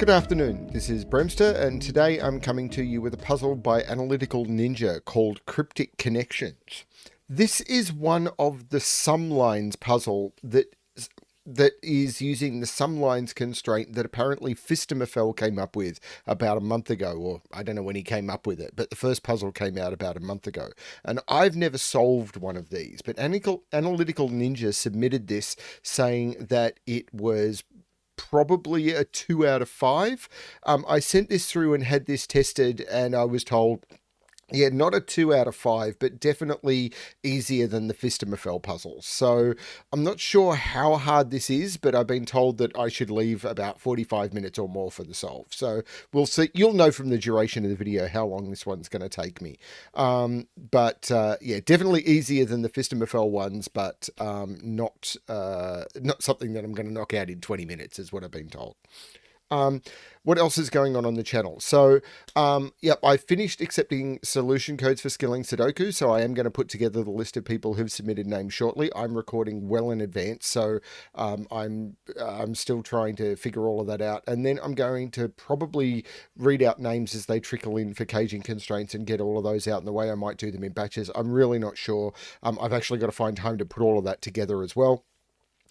Good afternoon, this is Bremster, and today I'm coming to you with a puzzle by AnalyticalNinja called Cryptic Connections. This is one of the sum lines puzzle that is using the sum lines constraint that apparently Phistomefel came up with about a month ago, or I don't know when he came up with it, but the first puzzle came out about a month ago. And I've never solved one of these, but AnalyticalNinja submitted this saying that it was probably a 2 out of 5. I sent this through and had this tested, and I was told, yeah, not a 2 out of 5, but definitely easier than the Phistomefel puzzles. So I'm not sure how hard this is, but I've been told that I should leave about 45 minutes or more for the solve. So we'll see. You'll know from the duration of the video how long this one's going to take me. Yeah, definitely easier than the Phistomefel ones, but not something that I'm going to knock out in 20 minutes is what I've been told. What else is going on the channel? So, yep, I finished accepting solution codes for Skilling Sudoku, so I am going to put together the list of people who've submitted names shortly. I'm recording well in advance, so I'm still trying to figure all of that out, and then I'm going to probably read out names as they trickle in for caging constraints and get all of those out in the way. I might do them in batches. I'm really not sure. I've actually got to find time to put all of that together as well.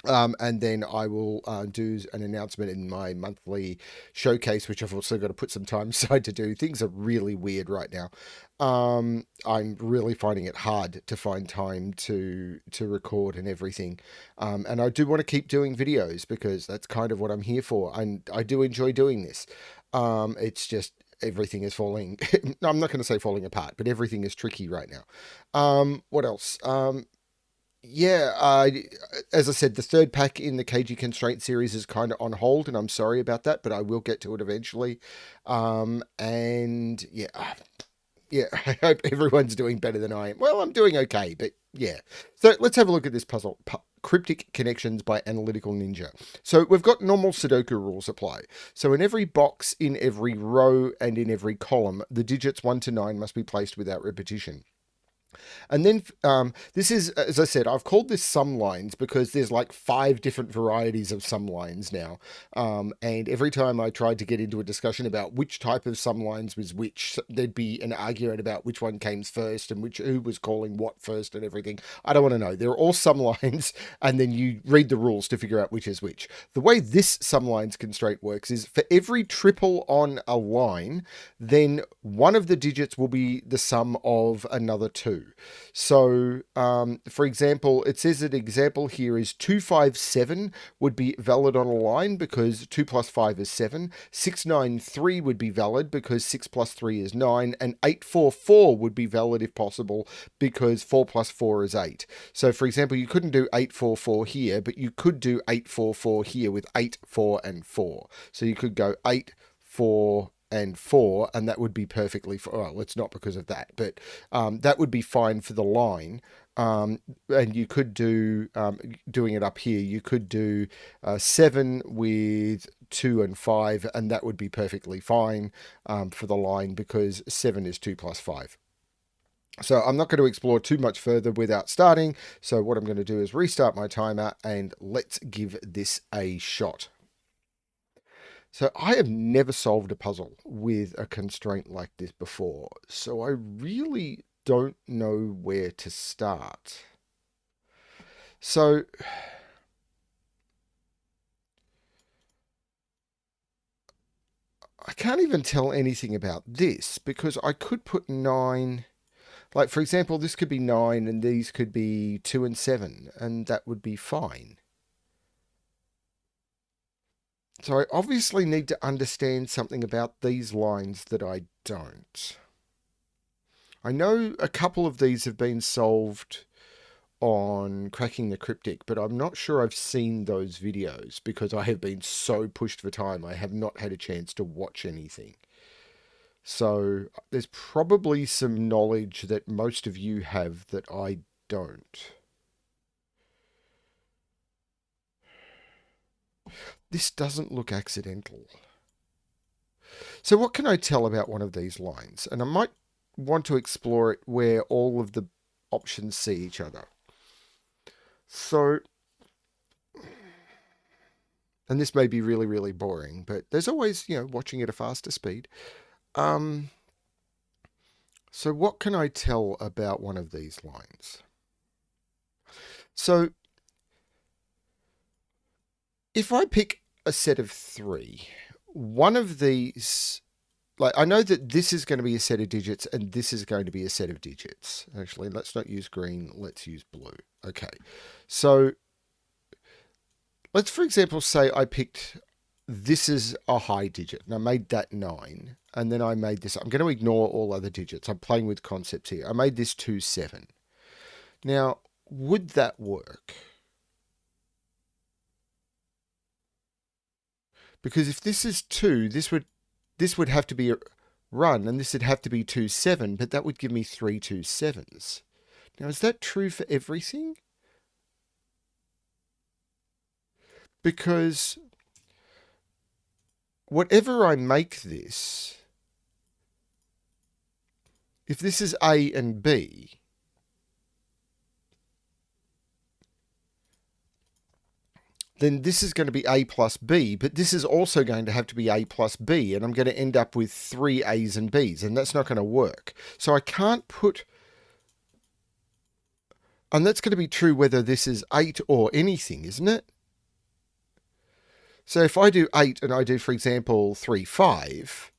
And then I will do an announcement in my monthly showcase, which I've also got to put some time aside to do. Things are really weird right now. I'm really finding it hard to find time to record and everything. And I do want to keep doing videos because that's kind of what I'm here for. And I do enjoy doing this. It's just everything is falling. I'm not going to say falling apart, but everything is tricky right now. What else? Yeah, as I said, the third pack in the KG Constraint series is kind of on hold, and I'm sorry about that, but I will get to it eventually. And yeah, I hope everyone's doing better than I am. Well, I'm doing okay, but yeah. So let's have a look at this puzzle. Cryptic Connections by AnalyticalNinja. So we've got normal Sudoku rules apply. So in every box, in every row, and in every column, the digits 1 to 9 must be placed without repetition. And then this is, as I said, I've called this sum lines because there's like 5 different varieties of sum lines now. And every time I tried to get into a discussion about which type of sum lines was which, there'd be an argument about which one came first and who was calling what first and everything. I don't want to know. They're all sum lines, and then you read the rules to figure out which is which. The way this sum lines constraint works is for every triple on a line, then one of the digits will be the sum of another 2. So, for example, it says an example here is 257 would be valid on a line because 2 plus 5 is 7. 693 would be valid because 6 plus 3 is 9. And 844 would be valid if possible because 4 plus 4 is 8. So, for example, you couldn't do 844 here, but you could do 844 here with 8, 4, and 4. So you could go 8, 4, and 4, and that would be perfectly fine. Well, it's not because of that, but that would be fine for the line. And you could do, doing it up here, you could do 7 with 2 and 5, and that would be perfectly fine for the line because 7 is 2 plus 5. So I'm not going to explore too much further without starting. So what I'm going to do is restart my timer and let's give this a shot. So I have never solved a puzzle with a constraint like this before, so I really don't know where to start. So I can't even tell anything about this because I could put 9, like for example, this could be 9 and these could be 2 and 7, and that would be fine. So I obviously need to understand something about these lines that I don't. I know a couple of these have been solved on Cracking the Cryptic, but I'm not sure I've seen those videos because I have been so pushed for time. I have not had a chance to watch anything. So there's probably some knowledge that most of you have that I don't. This doesn't look accidental. So what can I tell about one of these lines? And I might want to explore it where all of the options see each other. So And this may be really, really boring, but there's always, watching at a faster speed. So what can I tell about one of these lines? So if I pick a set of 3, one of these, like, I know that this is going to be a set of digits and this is going to be a set of digits. Actually, let's not use green, let's use blue. Okay, so let's, for example, say I picked, this is a high digit and I made that 9, and then I made this, I'm going to ignore all other digits. I'm playing with concepts here. I made this 2, 7. Now, would that work? Because if this is 2, this would have to be a run, and this would have to be 2, 7, but that would give me 3 2 7s. Now, is that true for everything? Because whatever I make this, if this is A and B, then this is going to be A plus B, but this is also going to have to be A plus B, and I'm going to end up with 3 A's and B's, and that's not going to work. So I can't put, and that's going to be true whether this is 8 or anything, isn't it? So if I do 8 and I do, for example, 3, 5,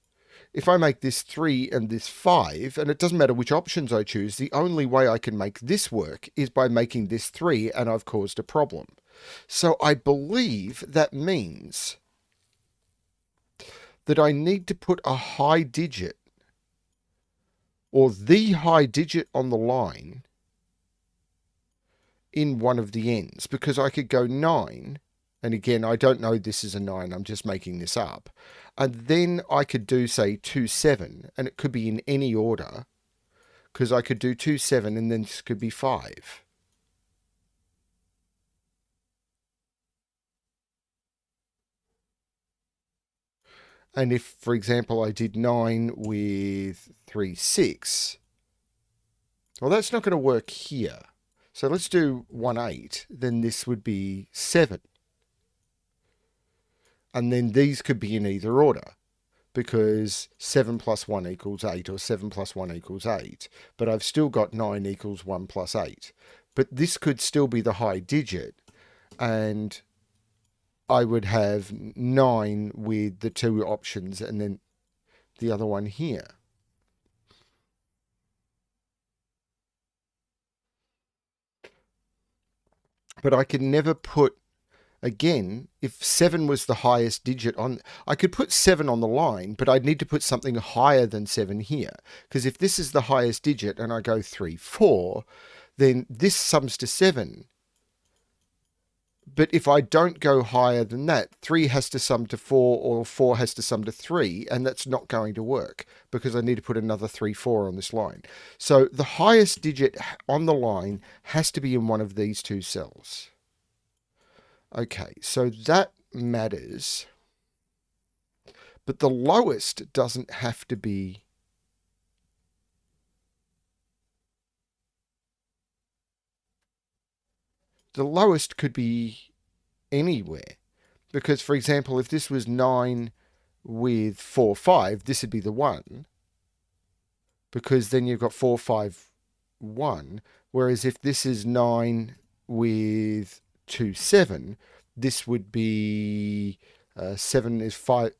if I make this 3 and this 5, and it doesn't matter which options I choose, the only way I can make this work is by making this 3, and I've caused a problem. So I believe that means that I need to put a high digit, or the high digit on the line, in one of the ends, because I could go 9, and again, I don't know this is a 9, I'm just making this up, and then I could do, say, 2, 7, and it could be in any order, because I could do 2, 7, and then this could be 5. And if, for example, I did 9 with 3, 6, well, that's not going to work here. So let's do 1, 8, then this would be 7. And then these could be in either order, because 7 plus 1 equals 8, or 7 plus 1 equals 8. But I've still got 9 equals 1 plus 8. But this could still be the high digit, and I would have 9 with the 2 options and then the other one here. But I could never put, again, if 7 was the highest digit on, I could put 7 on the line, but I'd need to put something higher than 7 here. Because if this is the highest digit and I go 3, 4, then this sums to 7. But if I don't go higher than that, 3 has to sum to 4, or 4 has to sum to 3, and that's not going to work because I need to put another 3, 4 on this line. So the highest digit on the line has to be in one of these 2 cells. Okay, so that matters. But the lowest doesn't have to be. The lowest could be anywhere. Because, for example, if this was 9 with 4, 5, this would be the 1. Because then you've got 4, 5, 1. Whereas if this is 9 with 2, 7, this would be 7 is 5.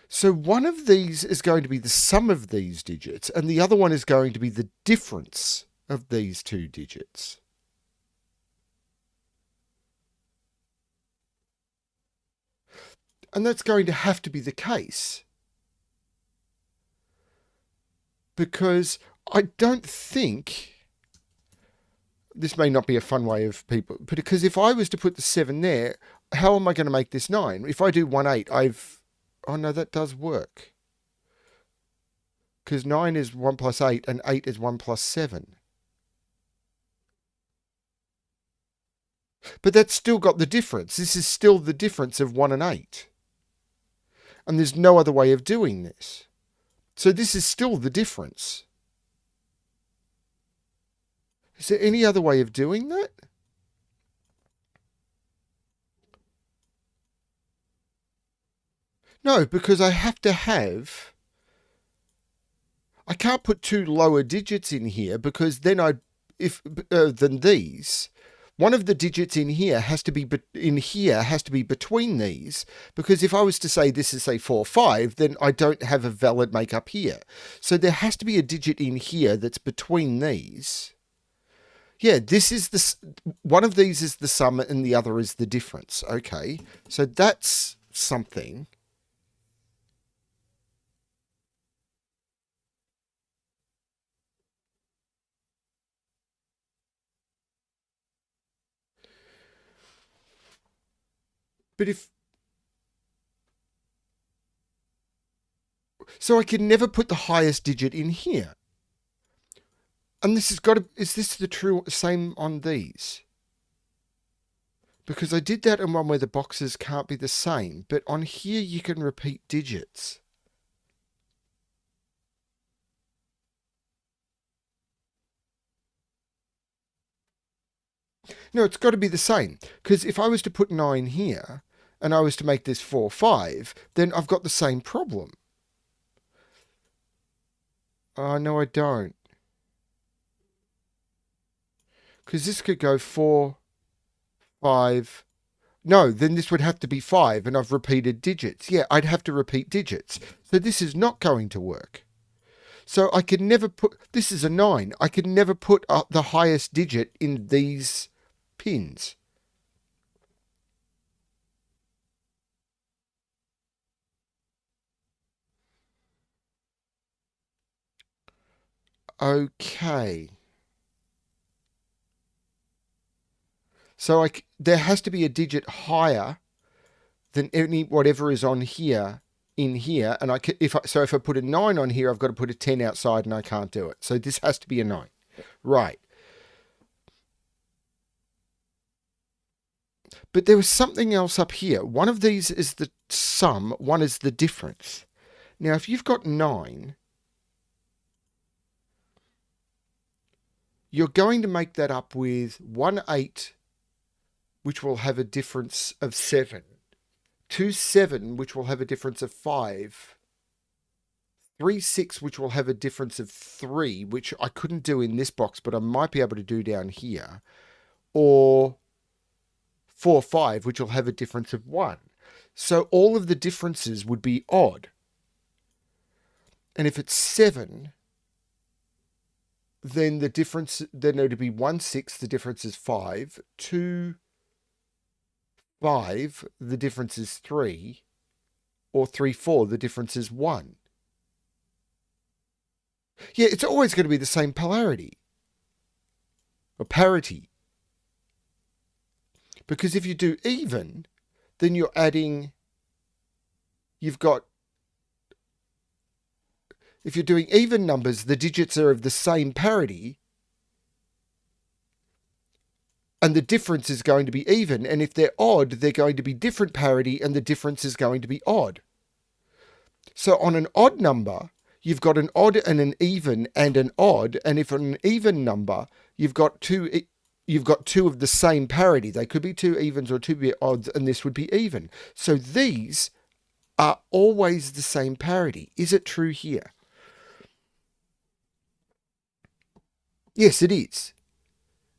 So one of these is going to be the sum of these digits, and the other one is going to be the difference of these 2 digits. And that's going to have to be the case. Because I don't think, this may not be a fun way of people, but because if I was to put the 7 there, how am I going to make this 9? If I do 1, 8, oh no, that does work. Because 9 is 1 plus 8, and 8 is 1 plus 7. But that's still got the difference. This is still the difference of 1 and 8. And there's no other way of doing this. So this is still the difference. Is there any other way of doing that? No, because I can't put two lower digits in here because then if than these. One of the digits in here has to be between these, because if I was to say this is say 4 5, then I don't have a valid makeup here. So there has to be a digit in here that's between these. Yeah, this is one of these is the sum and the other is the difference. Okay, so that's something. But if so, I can never put the highest digit in here. And this has got to. Is this the true same on these? Because I did that in one where the boxes can't be the same, but on here you can repeat digits. No, it's got to be the same. Because if I was to put 9 here and I was to make this 4 5, then I've got the same problem. Oh, no, I don't. Because this could go 4 5. No, then this would have to be 5, and I've repeated digits. Yeah, I'd have to repeat digits. So this is not going to work. So I could never put, this is a 9. I could never put the highest digit in these pins. Okay. So there has to be a digit higher than whatever is on here in here, and if I put a 9 on here, I've got to put a 10 outside, and I can't do it. So this has to be a 9, right? But there was something else up here. One of these is the sum, one is the difference. Now, if you've got 9, you're going to make that up with 1 8, which will have a difference of 7. 2 7, which will have a difference of 5. 3 6, which will have a difference of 3, which I couldn't do in this box, but I might be able to do down here. Or 4 5, which will have a difference of 1. So all of the differences would be odd. And if it's 7, then the difference, then it would be 1 6, the difference is 5. 2 5, the difference is 3. Or 3 4, the difference is 1. Yeah, it's always going to be the same polarity. Or parity. Because if you do even, then you're adding, you've got, if you're doing even numbers, the digits are of the same parity, and the difference is going to be even. And if they're odd, they're going to be different parity, and the difference is going to be odd. So on an odd number, you've got an odd and an even and an odd. And if on an even number, you've got two of the same parity. They could be two evens or two odds, and this would be even. So these are always the same parity. Is it true here? Yes, it is.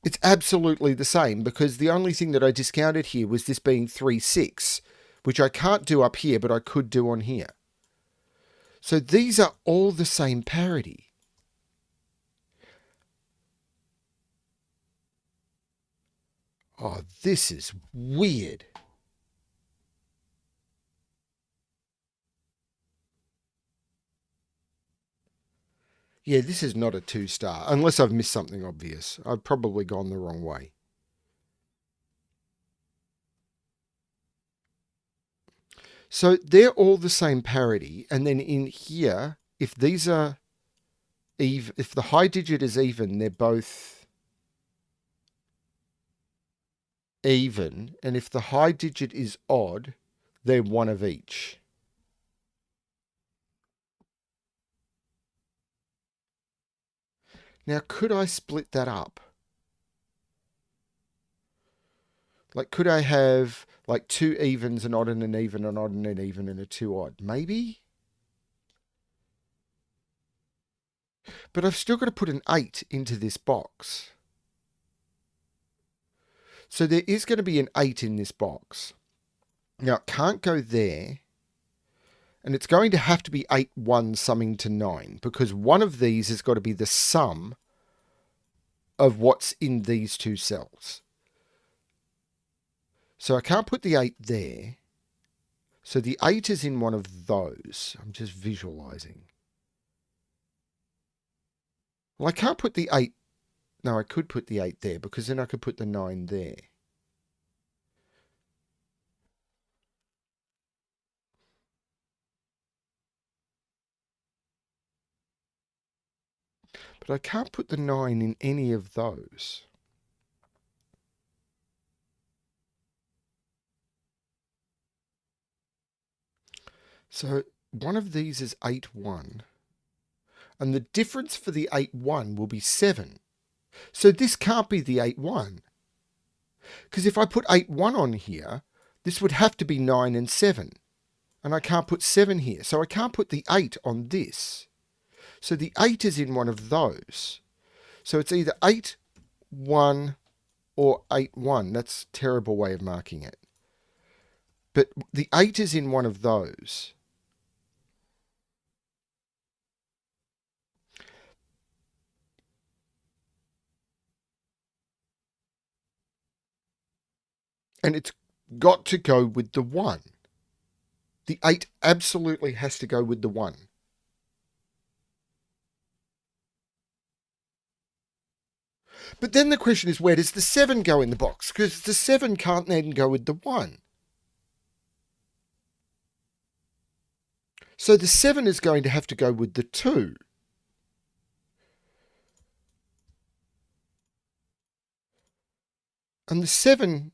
It's absolutely the same, because the only thing that I discounted here was this being 3 6, which I can't do up here, but I could do on here. So these are all the same parity. Oh, this is weird. Yeah, this is not a 2-star, unless I've missed something obvious. I've probably gone the wrong way. So they're all the same parity, and then in here, if these are even, if the high digit is even, they're both even, and if the high digit is odd, they're one of each. Now, could I split that up? Like, could I have like 2 evens, an odd and an even, an odd and an even, and a 2 odd? Maybe? But I've still got to put an 8 into this box. So there is going to be an 8 in this box. Now, it can't go there. And it's going to have to be 8, 1 summing to 9, because one of these has got to be the sum of what's in these two cells. So I can't put the 8 there. So the 8 is in one of those. I'm just visualizing. Well, I can't put the 8. No, I could put the 8 there, because then I could put the 9 there. But I can't put the 9 in any of those. So one of these is 8, 1. And the difference for the 8, 1 will be 7. So this can't be the 8, 1. Because if I put 8, 1 on here, this would have to be 9 and 7. And I can't put 7 here. So I can't put the 8 on this. So the 8 is in one of those. So it's either 8, 1 or 8, 1. That's a terrible way of marking it. But the 8 is in one of those. And it's got to go with the 1. The 8 absolutely has to go with the 1. But then the question is, where does the 7 go in the box? Because the 7 can't then go with the 1. So the 7 is going to have to go with the 2. And the 7...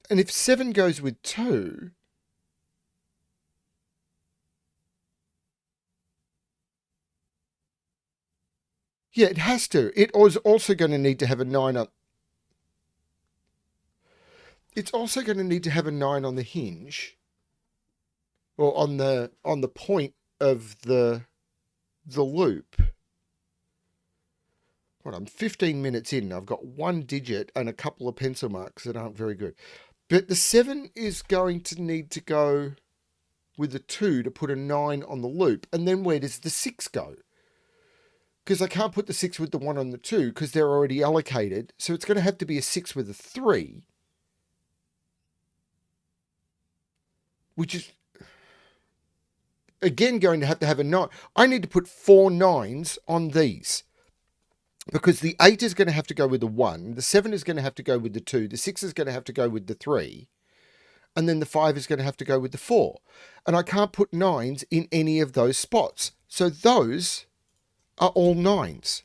And if 7 goes with 2... Yeah, it has to. It was also going to need to have a 9 on... It's also going to need to have a 9 on the hinge. Or on the point of the loop. What, I'm 15 minutes in. I've got one digit and a couple of pencil marks that aren't very good. But the 7 is going to need to go with the 2 to put a 9 on the loop. And then where does the 6 go? Because I can't put the 6 with the 1 on the 2 because they're already allocated. So it's going to have to be a 6 with a 3. Which is, again, going to have a 9. I need to put 4 9s on these. Because the 8 is going to have to go with the 1. The 7 is going to have to go with the 2. The 6 is going to have to go with the 3. And then the 5 is going to have to go with the 4. And I can't put 9s in any of those spots. So those are all 9s.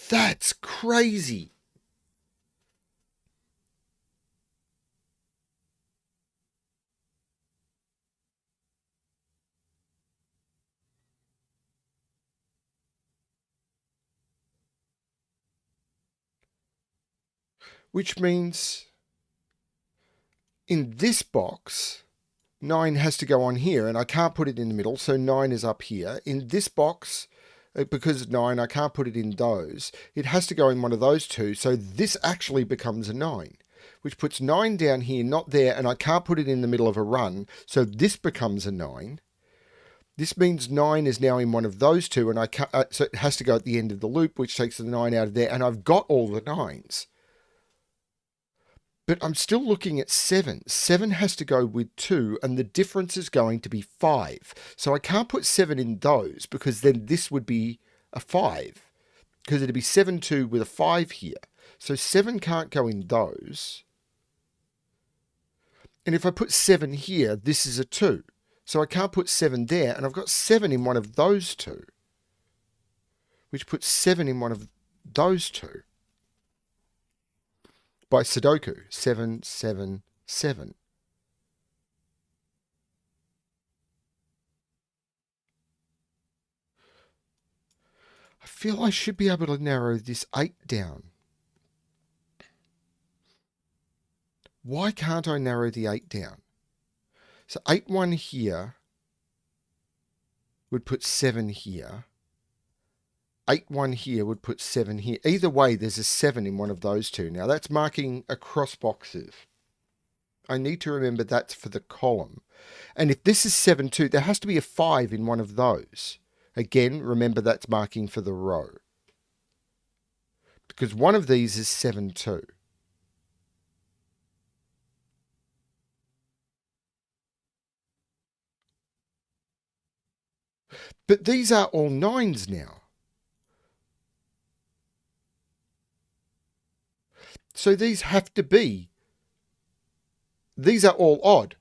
That's crazy. Which means in this box, 9 has to go on here, and I can't put it in the middle, so 9 is up here. In this box, because 9, I can't put it in those. It has to go in one of those two, so this actually becomes a 9, which puts 9 down here, not there, and I can't put it in the middle of a run, so this becomes a 9. This means 9 is now in one of those two, and I can't, so it has to go at the end of the loop, which takes the 9 out of there, and I've got all the 9s. But I'm still looking at 7. 7 has to go with 2, and the difference is going to be 5. So I can't put 7 in those, because then this would be a 5. Because it'd be 7, 2 with a 5 here. So 7 can't go in those. And if I put 7 here, this is a 2. So I can't put 7 there, and I've got 7 in one of those two. Which puts 7 in one of those two. By Sudoku, 7, 7, 7. feel I should be able to narrow this 8 down. Why can't I narrow the 8 down? So 8, 1 here would put 7 here. 8, 1 here would put 7 here. Either way, there's a 7 in one of those two. Now, that's marking across boxes. I need to remember that's for the column. And if this is 7, 2, there has to be a 5 in one of those. Again, remember that's marking for the row. Because one of these is 7, 2. But these are all 9s now. So these have to be, these are all odd.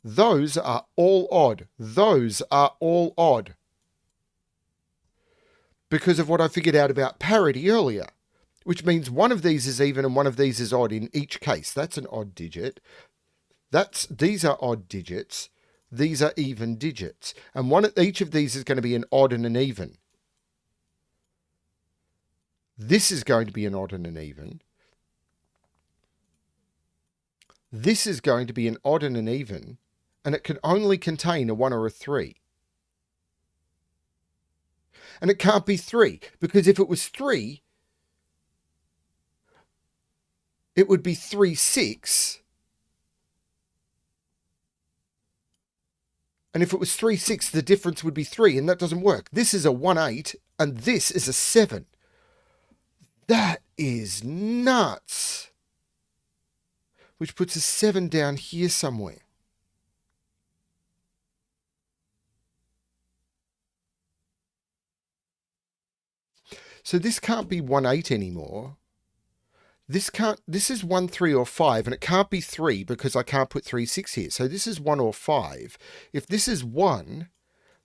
Those are all odd. Those are all odd. Because of what I figured out about parity earlier, which means one of these is even and one of these is odd in each case. That's an odd digit. These are odd digits. These are even digits. And each of these is going to be an odd and an even. This is going to be an odd and an even. This is going to be an odd and an even, and it can only contain a 1 or a 3. And it can't be 3, because if it was 3, it would be 3, 6. And if it was 3, 6, the difference would be 3, and that doesn't work. This is a 1, 8, and this is a 7. That is nuts. Which puts a 7 down here somewhere. So this can't be 1, 8 anymore. This is 1, 3 or 5, and it can't be 3 because I can't put 3, 6 here. So this is 1 or 5. If this is 1,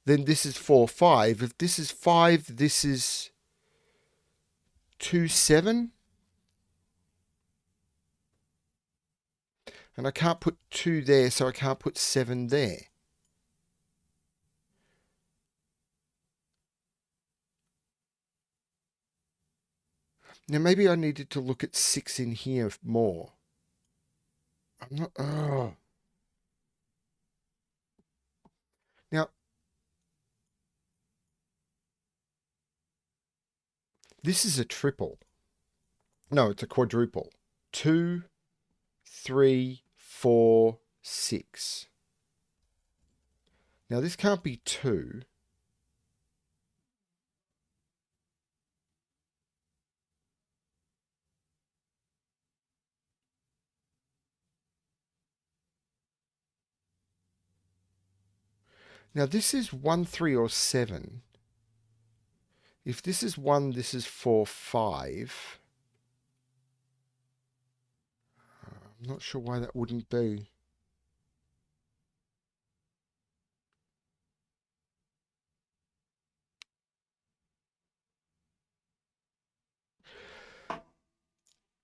then this is 4, 5. If this is 5, this is 2, 7. And I can't put 2 there, so I can't put 7 there. Now, maybe I needed to look at 6 in here more. I'm not... Oh. Now, this is a triple. No, it's a quadruple. 2, 3, 4, 6. Now, this can't be 2. Now, this is 1, 3, or 7. If this is 1, this is 4, 5. I'm not sure why that wouldn't be.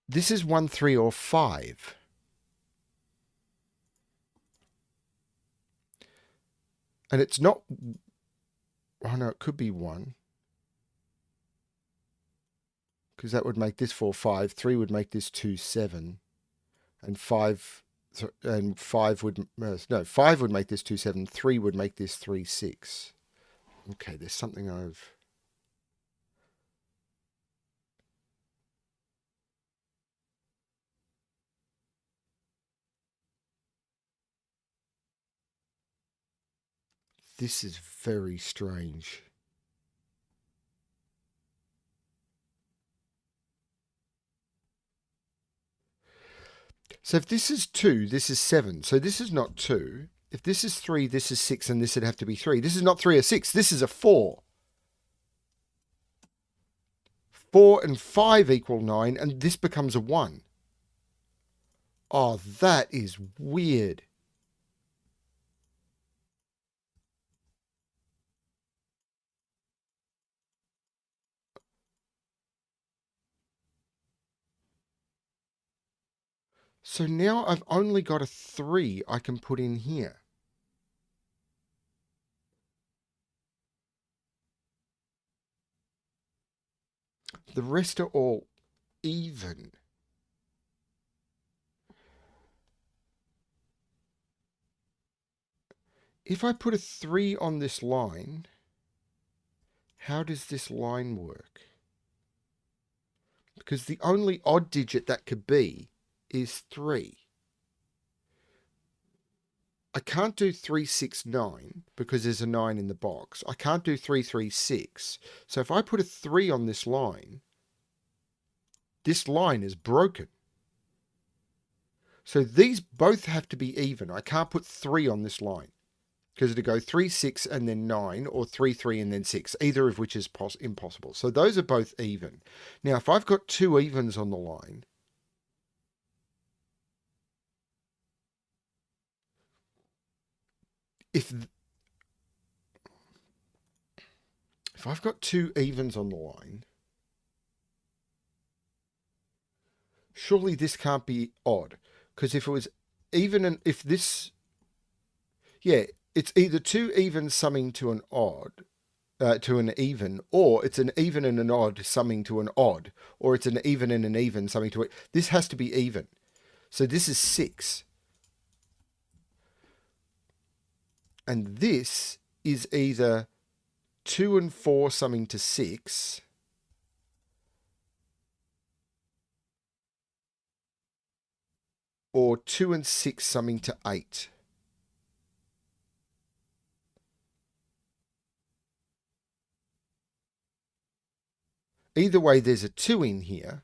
This is 1, 3, or 5. And it's not... Oh, no, it could be 1. Because that would make this 4, 5. 3 would make this 2, 7. And 5... And 5 would... No, 5 would make this 2, 7. 3 would make this 3, 6. Okay, there's something I've... This is very strange. So if this is 2, this is 7. So this is not 2. If this is 3, this is 6, and this would have to be 3. This is not 3 or 6. This is a 4. 4 and 5 equal 9, and this becomes a 1. Oh, that is weird. So now I've only got a 3 I can put in here. The rest are all even. If I put a 3 on this line, how does this line work? Because the only odd digit that could be is 3. I can't do 369 because there's a 9 in the box. I can't do 336. So if I put a 3 on this line is broken. So these both have to be even. I can't put 3 on this line because it'd go 3, 6, and then 9, or 3, 3, and then 6, either of which is impossible. So those are both even. Now, if I've got 2 evens on the line, if I've got 2 evens on the line, surely this can't be odd. Because if it was even, and if this, yeah, it's either 2 evens summing to an odd, to an even, or it's an even and an odd summing to an odd, or it's an even and an even summing to it. This has to be even. So this is 6. And this is either 2 and 4 summing to 6, or 2 and 6 summing to 8. Either way, there's a 2 in here,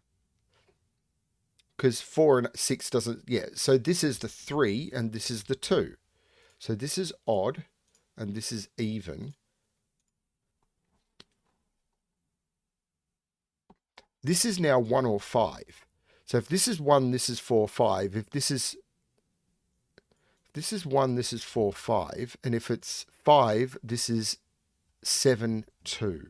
because 4 and 6 doesn't, yeah. So this is the 3, and this is the 2. So this is odd, and this is even. This is now 1 or 5. So if this is 1, this is 4, 5. If this is 1, this is 4, 5. And if it's 5, this is 7, 2.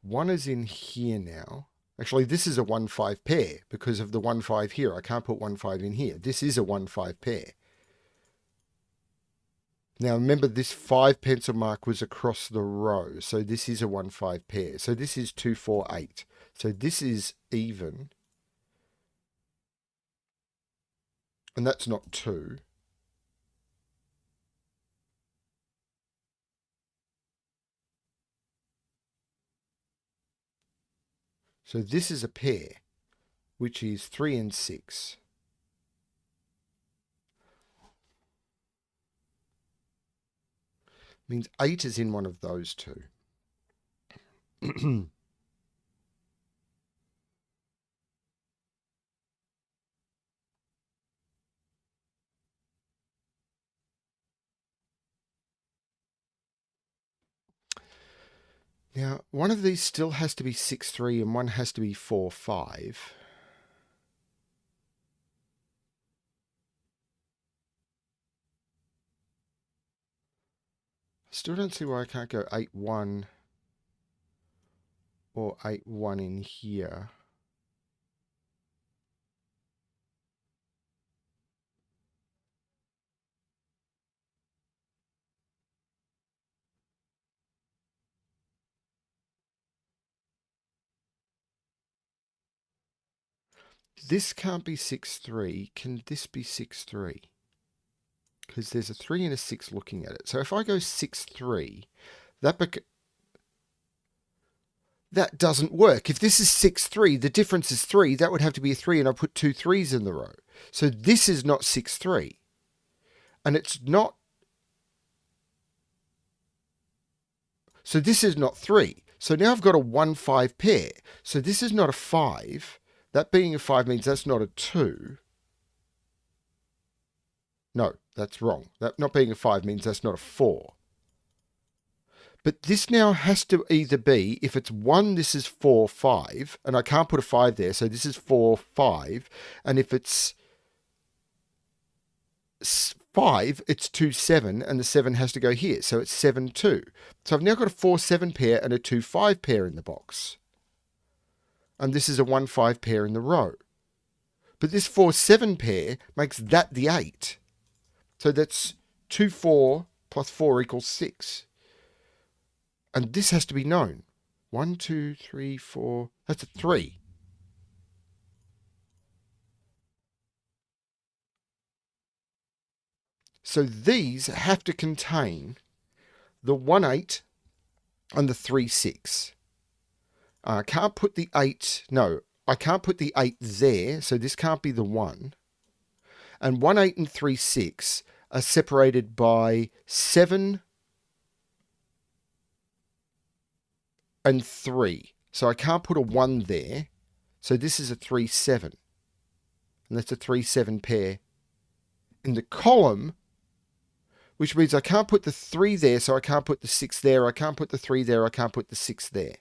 One is in here now. Actually, this is a 1-5 pair because of the 1-5 here. I can't put 1-5 in here. This is a 1-5 pair. Now, remember, this 5 pencil mark was across the row. So this is a 1-5 pair. So this is 2, 4, 8. So this is even. And that's not 2. So this is a pair, which is 3 and 6. Means 8 is in one of those two. Now, one of these still has to be 6, 3, and one has to be 4, 5. I still don't see why I can't go 8, 1 or 8, 1 in here. This can't be 6, 3. Can this be 6, 3? Because there's a 3 and a 6 looking at it. So if I go 6, 3, that doesn't work. If this is 6, 3, the difference is 3. That would have to be a 3, and I put 2 3s in the row. So this is not 6, 3. And it's not. So this is not 3. So now I've got a 1, 5 pair. So this is not a 5. That being a 5 means that's not a 2. No, that's wrong. That not being a 5 means that's not a 4. But this now has to either be, if it's 1, this is 4, 5, and I can't put a 5 there, so this is 4, 5. And if it's 5, it's 2, 7, and the 7 has to go here. So it's 7, 2. So I've now got a 4, 7 pair and a 2, 5 pair in the box. And this is a 1, 5 pair in the row. But this 4, 7 pair makes that the 8. So that's 2, 4 plus 4 equals 6. And this has to be known. 1, 2, 3, 4. That's a 3. So these have to contain the 1, 8 and the 3, 6. I can't put the 8, no, I can't put the 8 there, so this can't be the 1. And 1, 8 and 3, 6 are separated by 7 and 3. So I can't put a 1 there. So this is a 3, 7. And that's a 3, 7 pair in the column, which means I can't put the 3 there, so I can't put the 6 there. I can't put the 3 there. I can't put the 6 there.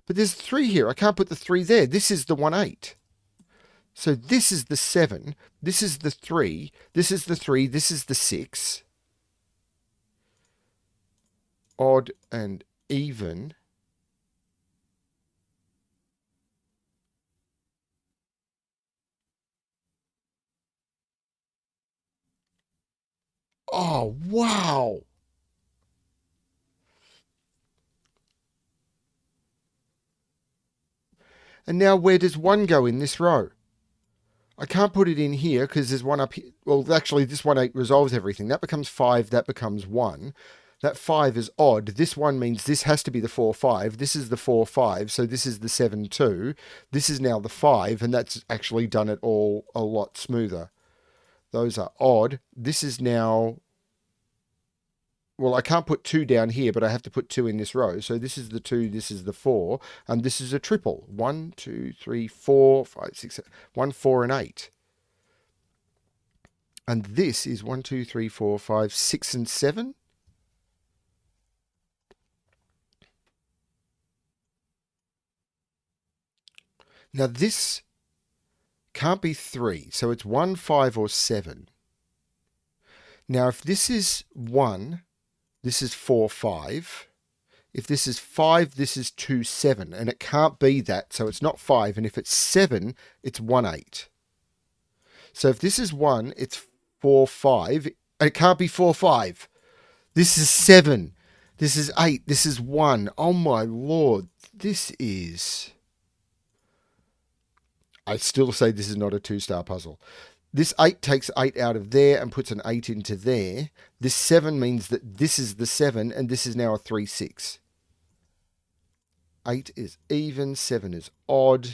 But there's 3 here. I can't put the 3 there. This is the 1, 8. So this is the 7. This is the 3. This is the 3. This is the 6. Odd and even. Oh, wow. And now where does 1 go in this row? I can't put it in here because there's 1 up here. Well, actually, this 1, 8 resolves everything. That becomes 5. That becomes 1. That 5 is odd. This 1 means this has to be the 4, 5. This is the 4, 5. So this is the 7, 2. This is now the 5. And that's actually done it all a lot smoother. Those are odd. This is now... Well, I can't put 2 down here, but I have to put 2 in this row. So this is the 2, this is the 4, and this is a triple. 1, 2, 3, 4, 5, 6, 7, 1, 4, and 8. And this is 1, 2, 3, 4, 5, 6, and 7. Now this can't be 3, so it's 1, 5, or 7. Now if this is 1, this is 4, 5. If this is 5, this is 2, 7. And it can't be that, so it's not 5. And if it's 7, it's 1, 8. So if this is 1, it's 4, 5. It can't be 4, 5. This is 7. This is 8. This is 1. Oh my lord. This is... I still say this is not a 2-star puzzle. This 8 takes 8 out of there and puts an 8 into there. This 7 means that this is the 7 and this is now a 3, 6. 8 is even, 7 is odd.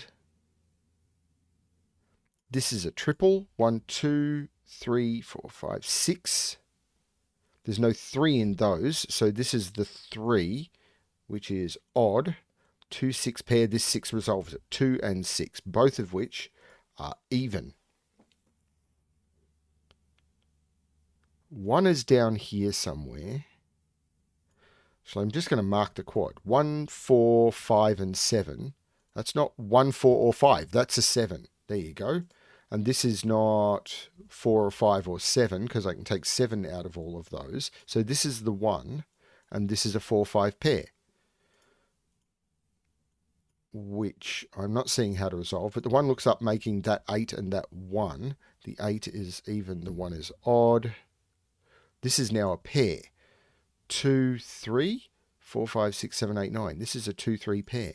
This is a triple. 1, 2, 3, 4, 5, 6. There's no 3 in those, so this is the 3, which is odd. 2, 6 pair, this 6 resolves it. 2 and 6, both of which are even. 1 is down here somewhere. So I'm just going to mark the quad. 1, 4, 5, and 7. That's not 1, 4, or 5. That's a 7. There you go. And this is not 4 or 5 or 7 because I can take 7 out of all of those. So this is the 1 and this is a 4, 5 pair, which I'm not seeing how to resolve, but the 1 looks up making that 8 and that 1. The 8 is even, the 1 is odd. This is now a pair. 2, 3, 4, 5, 6, 7, 8, 9. This is a 2, 3 pair.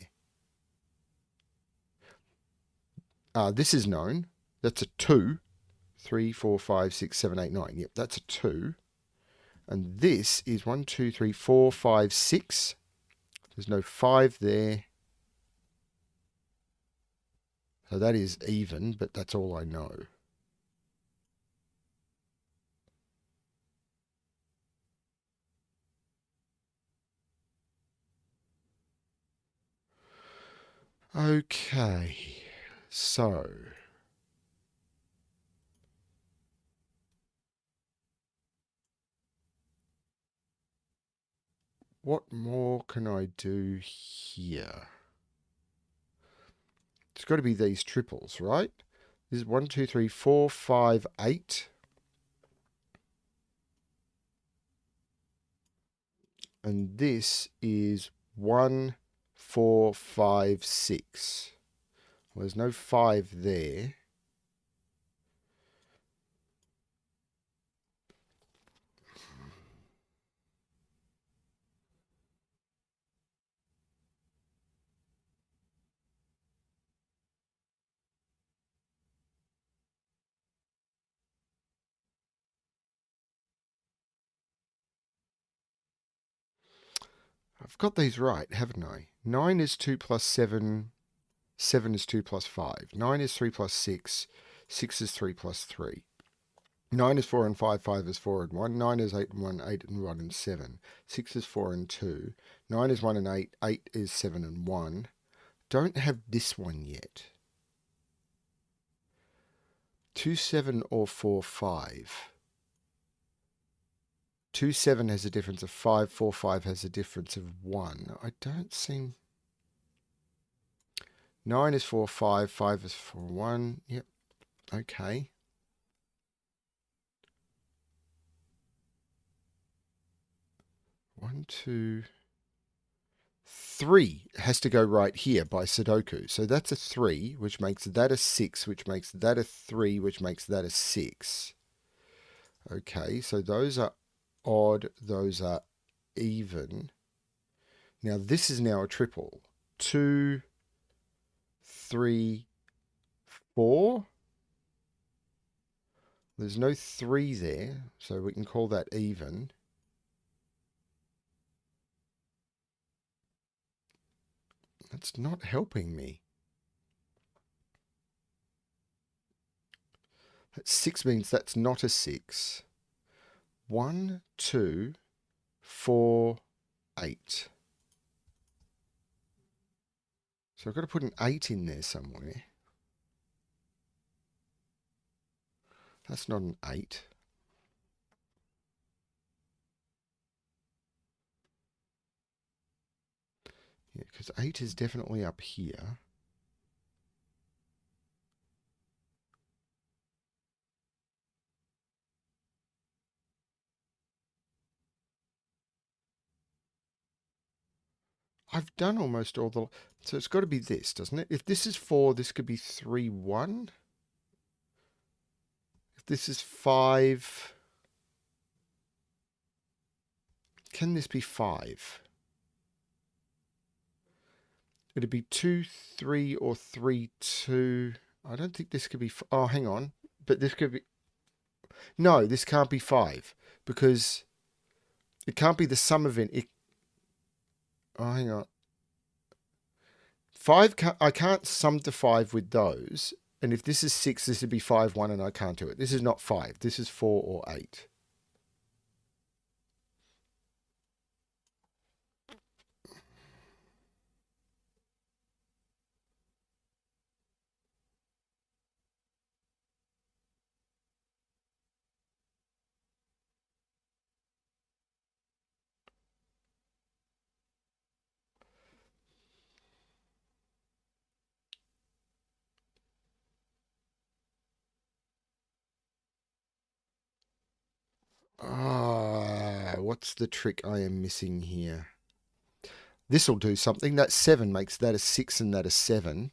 This is known. That's a 2. 3, 4, 5, 6, 7, 8, 9. Yep, that's a 2. And this is 1, 2, 3, 4, 5, 6. There's no 5 there. So that is even, but that's all I know. Okay, so what more can I do here? It's got to be these triples, right? This is 1, 2, 3, 4, 5, 8. And this is 1, 4, 5, 6. Well, there's no 5 there. I've got these right, haven't I? 9 is 2 plus 7. 7 is 2 plus 5. 9 is 3 plus 6. 6 is 3 plus 3. 9 is 4 and 5. 5 is 4 and 1. 9 is 8 and 1. 8 and 1 and 7. 6 is 4 and 2. 9 is 1 and 8. 8 is 7 and 1. Don't have this one yet. 2, 7 or 4, 5. 2, 7 has a difference of 5. 4, 5 has a difference of 1. I don't seem... 9 is 4, 5. 5 is 4, 1. Yep. Okay. One, 2, 3 has to go right here by Sudoku. So that's a 3, which makes that a 6, which makes that a 3, which makes that a 6. Okay, so those are odd, those are even. Now this is now a triple. 2, 3, 4. There's no 3 there, so we can call that even. That's not helping me. That 6 means that's not a 6. 1, 2, 4, 8. So I've got to put an 8 in there somewhere. That's not an 8. Yeah, because 8 is definitely up here. I've done almost all the... So it's got to be this, doesn't it? If this is 4, this could be 3, 1. If this is 5... Can this be 5? It'd be 2, 3, or 3, 2. I don't think this could be... Oh, hang on. But this could be... No, this can't be 5. Because it can't be the sum of it. Oh, hang on. 5, I can't sum to 5 with those. And if this is 6, this would be 5, 1, and I can't do it. This is not 5. This is 4 or 8. What's the trick I am missing here? This will do something. That 7 makes that a 6 and that a 7.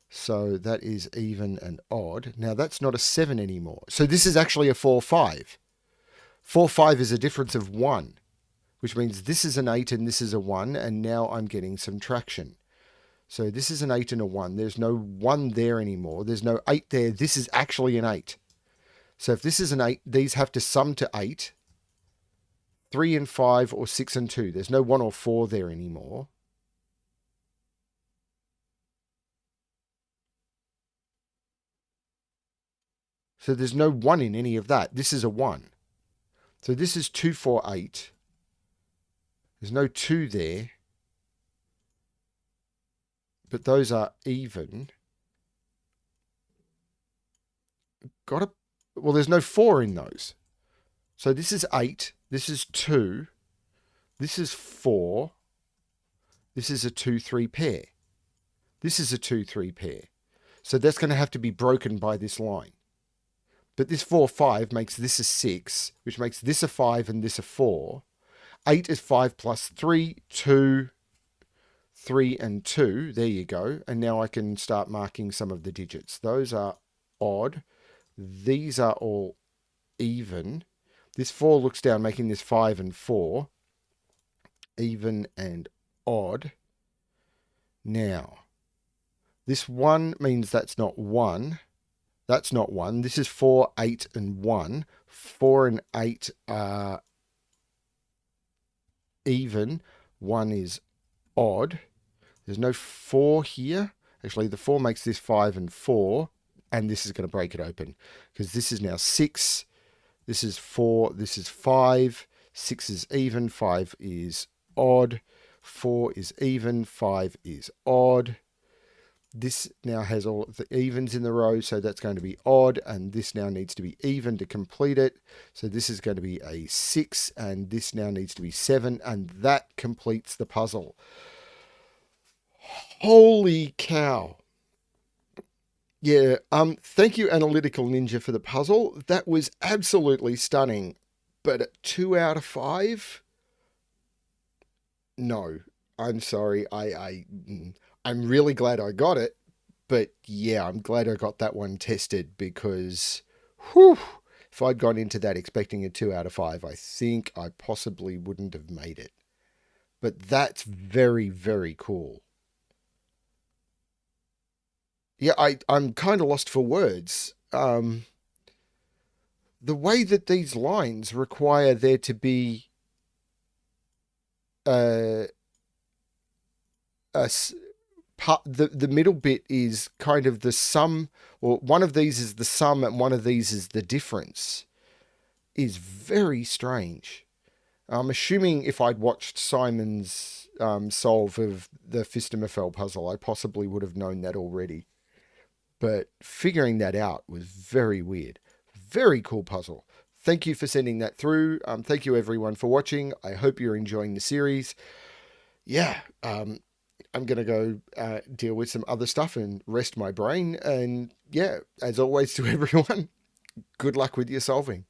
So that is even and odd. Now that's not a 7 anymore. So this is actually a 4, 5. 4, 5 is a difference of 1, which means this is an 8 and this is a 1, and now I'm getting some traction. So this is an 8 and a 1. There's no 1 there anymore. There's no 8 there. This is actually an 8. So if this is an 8, these have to sum to 8. 3 and 5 or 6 and 2. There's no 1 or 4 there anymore. So there's no 1 in any of that. This is a 1. So this is 2, 4, 8. There's no 2 there. But those are even. Well, there's no 4 in those. So this is 8. This is 2. This is 4. This is a 2, 3 pair. This is a 2-3 pair. So that's going to have to be broken by this line. But this 4-5 makes this a 6, which makes this a 5 and this a 4. 8 is 5 plus 3, 2, 3 and 2. There you go. And now I can start marking some of the digits. Those are odd. These are all even. This 4 looks down, making this 5 and 4. Even and odd. Now, this 1 means that's not 1. That's not 1. This is 4, 8, and 1. 4 and 8 are even. 1 is odd. There's no 4 here. Actually, the 4 makes this 5 and 4. And this is going to break it open. Because this is now 6. This is 4. This is 5. 6 is even. 5 is odd. 4 is even. 5 is odd. This now has all of the evens in the row, so that's going to be odd, and this now needs to be even to complete it. So this is going to be a 6, and this now needs to be 7, and that completes the puzzle. Holy cow. Yeah, thank you, AnalyticalNinja, for the puzzle. That was absolutely stunning. But at 2 out of 5? No, I'm sorry. I'm really glad I got it, but yeah, I'm glad I got that one tested because, whew, if I'd gone into that expecting a 2 out of 5, I think I possibly wouldn't have made it. But that's very, very cool. Yeah, I'm kind of lost for words. The way that these lines require there to be a the middle bit is kind of the sum, or one of these is the sum and one of these is the difference, is very strange. I'm assuming if I'd watched Simon's solve of the Phistomefel puzzle, I possibly would have known that already. But figuring that out was very weird. Very cool puzzle. Thank you for sending that through. Thank you everyone for watching. I hope you're enjoying the series. Yeah, I'm going to go deal with some other stuff and rest my brain. And yeah, as always to everyone, good luck with your solving.